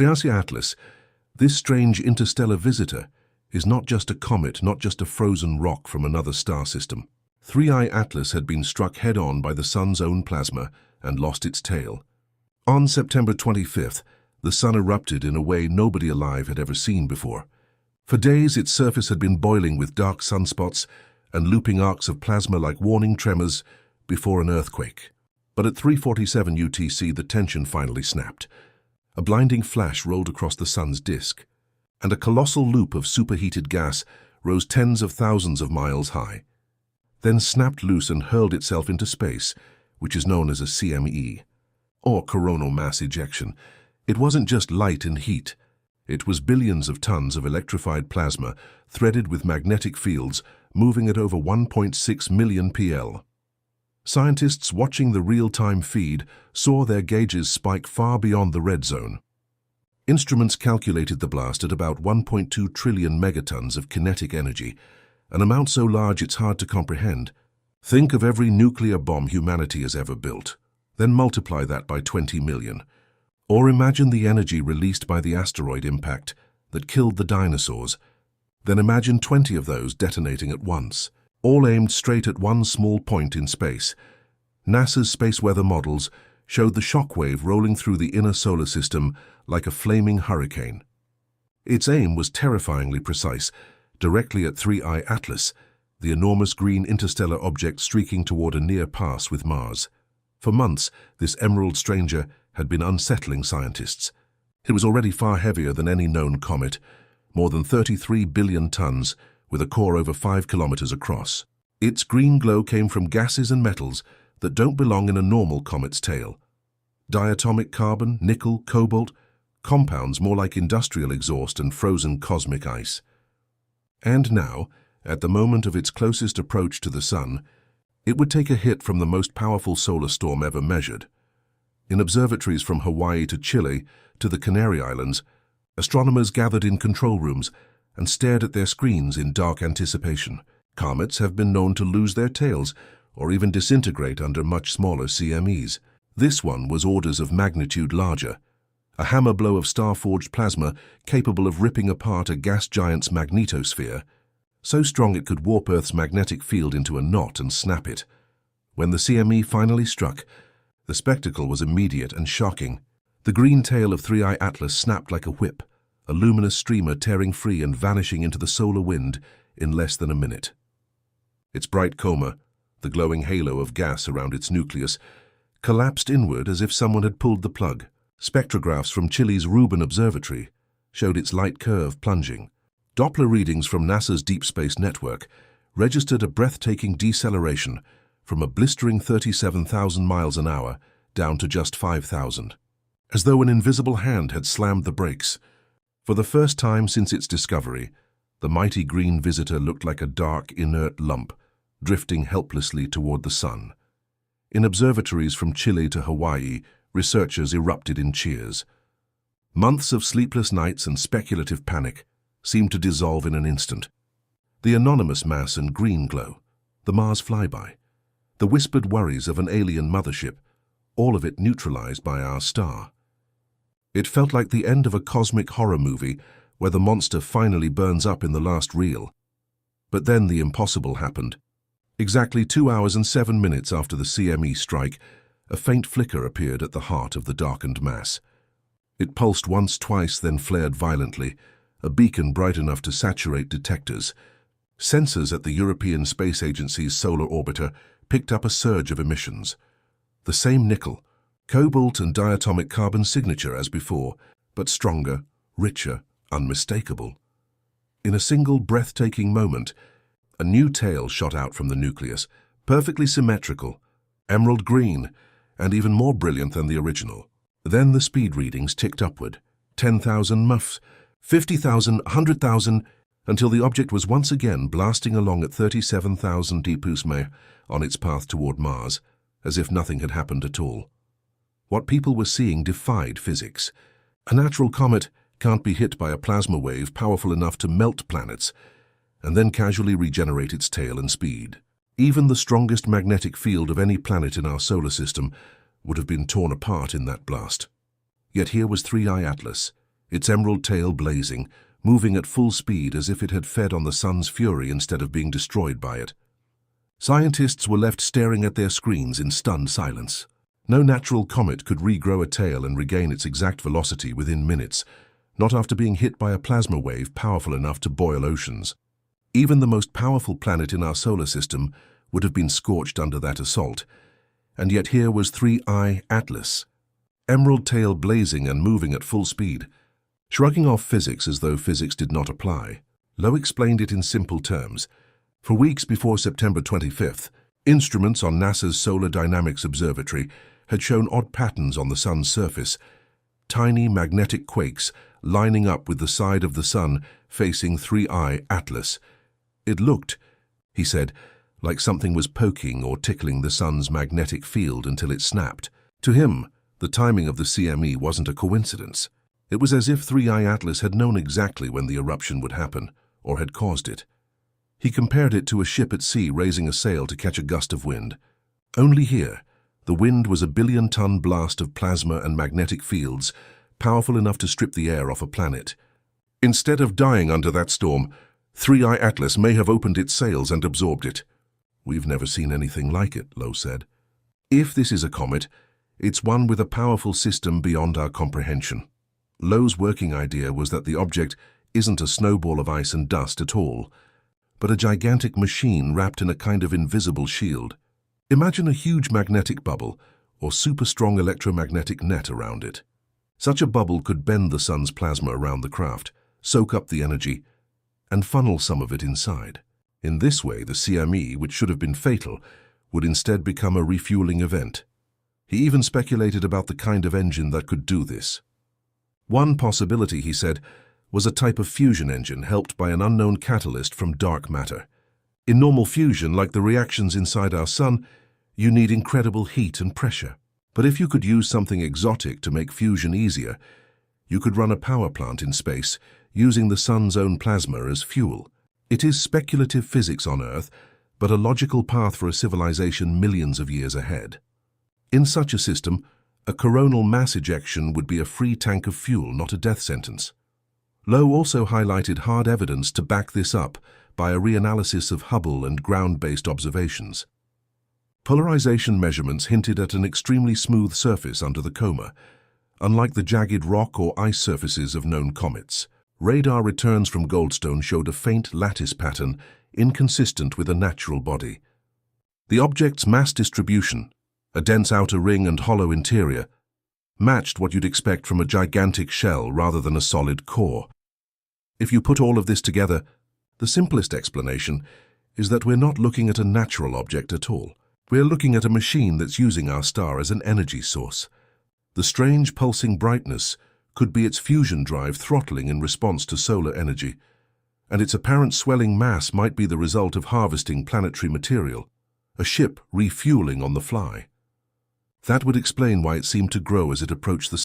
3I Atlas, this strange interstellar visitor, is not just a comet, not just a frozen rock from another star system. 3I Atlas had been struck head-on by the Sun's own plasma and lost its tail. On September 25th, the Sun erupted in a way nobody alive had ever seen before. For days, its surface had been boiling with dark sunspots and looping arcs of plasma like warning tremors before an earthquake. But at 3:47 UTC, the tension finally snapped. A blinding flash rolled across the Sun's disk, and a colossal loop of superheated gas rose tens of thousands of miles high, then snapped loose and hurled itself into space, which is known as a CME, or coronal mass ejection. It wasn't just light and heat. It was billions of tons of electrified plasma threaded with magnetic fields moving at over 1.6 million PL. Scientists watching the real-time feed saw their gauges spike far beyond the red zone. Instruments calculated the blast at about 1.2 trillion megatons of kinetic energy, an amount so large it's hard to comprehend. Think of every nuclear bomb humanity has ever built, then multiply that by 20 million. Or imagine the energy released by the asteroid impact that killed the dinosaurs. Then imagine 20 of those detonating at once, all aimed straight at one small point in space. NASA's space weather models showed the shockwave rolling through the inner solar system like a flaming hurricane. Its aim was terrifyingly precise, directly at 3I Atlas, the enormous green interstellar object streaking toward a near pass with Mars. For months, this emerald stranger had been unsettling scientists. It was already far heavier than any known comet, more than 33 billion tons, with a core over 5 kilometers across. Its green glow came from gases and metals that don't belong in a normal comet's tail. Diatomic carbon, nickel, cobalt, compounds more like industrial exhaust and frozen cosmic ice. And now, at the moment of its closest approach to the Sun, it would take a hit from the most powerful solar storm ever measured. In observatories from Hawaii to Chile to the Canary Islands, astronomers gathered in control rooms and stared at their screens in dark anticipation. Comets have been known to lose their tails or even disintegrate under much smaller CMEs. This one was orders of magnitude larger, a hammer blow of star-forged plasma capable of ripping apart a gas giant's magnetosphere, so strong it could warp Earth's magnetic field into a knot and snap it. When the CME finally struck, the spectacle was immediate and shocking. The green tail of 3I Atlas snapped like a whip, a luminous streamer tearing free and vanishing into the solar wind in less than a minute. Its bright coma, the glowing halo of gas around its nucleus, collapsed inward as if someone had pulled the plug. Spectrographs from Chile's Rubin Observatory showed its light curve plunging. Doppler readings from NASA's Deep Space Network registered a breathtaking deceleration from a blistering 37,000 miles an hour down to just 5,000, as though an invisible hand had slammed the brakes. For the first time since its discovery, the mighty green visitor looked like a dark, inert lump, drifting helplessly toward the Sun. In observatories from Chile to Hawaii, researchers erupted in cheers. Months of sleepless nights and speculative panic seemed to dissolve in an instant. The anonymous mass and green glow, the Mars flyby, the whispered worries of an alien mothership, all of it neutralized by our star. It felt like the end of a cosmic horror movie where the monster finally burns up in the last reel. But then the impossible happened. Exactly 2 hours and 7 minutes after the CME strike, a faint flicker appeared at the heart of the darkened mass. It pulsed once, twice, then flared violently, a beacon bright enough to saturate detectors. Sensors at the European Space Agency's solar orbiter picked up a surge of emissions. The same nickel, cobalt and diatomic carbon signature as before, but stronger, richer, unmistakable. In a single breathtaking moment, a new tail shot out from the nucleus, perfectly symmetrical, emerald green, and even more brilliant than the original. Then the speed readings ticked upward, 10,000 muffs, 50,000, 100,000, until the object was once again blasting along at 37,000 dPusme on its path toward Mars, as if nothing had happened at all. What people were seeing defied physics. A natural comet can't be hit by a plasma wave powerful enough to melt planets, and then casually regenerate its tail and speed. Even the strongest magnetic field of any planet in our solar system would have been torn apart in that blast. Yet here was 3I Atlas, its emerald tail blazing, moving at full speed as if it had fed on the sun's fury instead of being destroyed by it. Scientists were left staring at their screens in stunned silence. No natural comet could regrow a tail and regain its exact velocity within minutes, not after being hit by a plasma wave powerful enough to boil oceans. Even the most powerful planet in our solar system would have been scorched under that assault, and yet here was 3I Atlas, emerald tail blazing and moving at full speed. Shrugging off physics as though physics did not apply, Low explained it in simple terms. For weeks before September 25th, instruments on NASA's Solar Dynamics Observatory had shown odd patterns on the sun's surface, tiny magnetic quakes lining up with the side of the sun facing 3I Atlas. It looked, he said, like something was poking or tickling the sun's magnetic field until it snapped. To him, the timing of the CME wasn't a coincidence. It was as if 3I Atlas had known exactly when the eruption would happen, or had caused it. He compared it to a ship at sea raising a sail to catch a gust of wind. Only here, the wind was a billion-ton blast of plasma and magnetic fields, powerful enough to strip the air off a planet. Instead of dying under that storm, 3I Atlas may have opened its sails and absorbed it. We've never seen anything like it, Low said. If this is a comet, it's one with a powerful system beyond our comprehension. Low's working idea was that the object isn't a snowball of ice and dust at all, but a gigantic machine wrapped in a kind of invisible shield. Imagine a huge magnetic bubble or super-strong electromagnetic net around it. Such a bubble could bend the sun's plasma around the craft, soak up the energy, and funnel some of it inside. In this way, the CME, which should have been fatal, would instead become a refueling event. He even speculated about the kind of engine that could do this. One possibility, he said, was a type of fusion engine helped by an unknown catalyst from dark matter. In normal fusion, like the reactions inside our sun, you need incredible heat and pressure. But if you could use something exotic to make fusion easier, you could run a power plant in space using the sun's own plasma as fuel. It is speculative physics on Earth, but a logical path for a civilization millions of years ahead. In such a system, a coronal mass ejection would be a free tank of fuel, not a death sentence. Low also highlighted hard evidence to back this up by a reanalysis of Hubble and ground-based observations. Polarization measurements hinted at an extremely smooth surface under the coma, unlike the jagged rock or ice surfaces of known comets. Radar returns from Goldstone showed a faint lattice pattern inconsistent with a natural body. The object's mass distribution, a dense outer ring and hollow interior, matched what you'd expect from a gigantic shell rather than a solid core. If you put all of this together, the simplest explanation is that we're not looking at a natural object at all. We're looking at a machine that's using our star as an energy source. The strange pulsing brightness could be its fusion drive throttling in response to solar energy, and its apparent swelling mass might be the result of harvesting planetary material, a ship refueling on the fly. That would explain why it seemed to grow as it approached the